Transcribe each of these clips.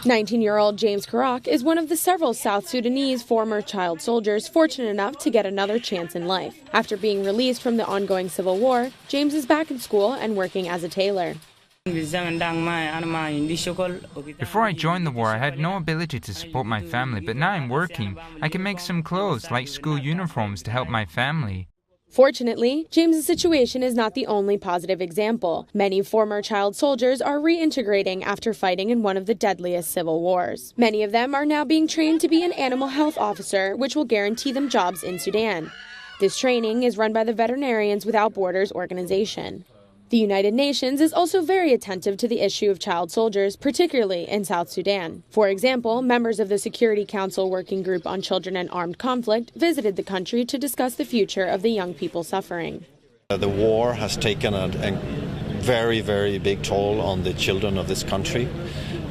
19-year-old James Karak is one of the several South Sudanese former child soldiers fortunate enough to get another chance in life. After being released from the ongoing civil war, James is back in school and working as a tailor. Before I joined the war, I had no ability to support my family, but now I'm working. I can make some clothes, like school uniforms, to help my family. Fortunately, James's situation is not the only positive example. Many former child soldiers are reintegrating after fighting in one of the deadliest civil wars. Many of them are now being trained to be an animal health officer, which will guarantee them jobs in Sudan. This training is run by the Veterinarians Without Borders organization. The United Nations is also very attentive to the issue of child soldiers, particularly in South Sudan. For example, members of the Security Council Working Group on Children and Armed Conflict visited the country to discuss the future of the young people suffering. The war has taken a very, very big toll on the children of this country,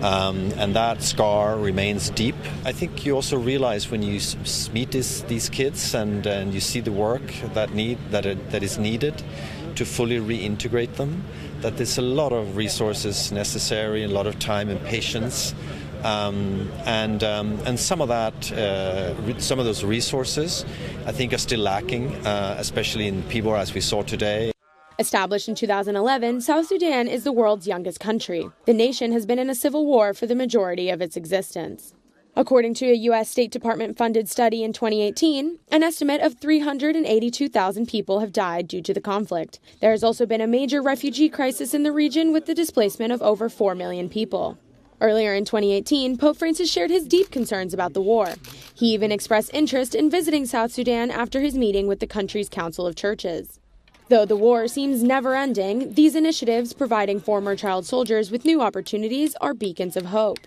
and that scar remains deep. I think you also realize when you meet these kids and you see the work that is needed to fully reintegrate them, that there's a lot of resources necessary, a lot of time and patience, and some of those resources I think are still lacking, especially in Pibor as we saw today. Established in 2011, South Sudan is the world's youngest country. The nation has been in a civil war for the majority of its existence. According to a U.S. State Department-funded study in 2018, an estimate of 382,000 people have died due to the conflict. There has also been a major refugee crisis in the region with the displacement of over 4 million people. Earlier in 2018, Pope Francis shared his deep concerns about the war. He even expressed interest in visiting South Sudan after his meeting with the country's Council of Churches. Though the war seems never-ending, these initiatives providing former child soldiers with new opportunities are beacons of hope.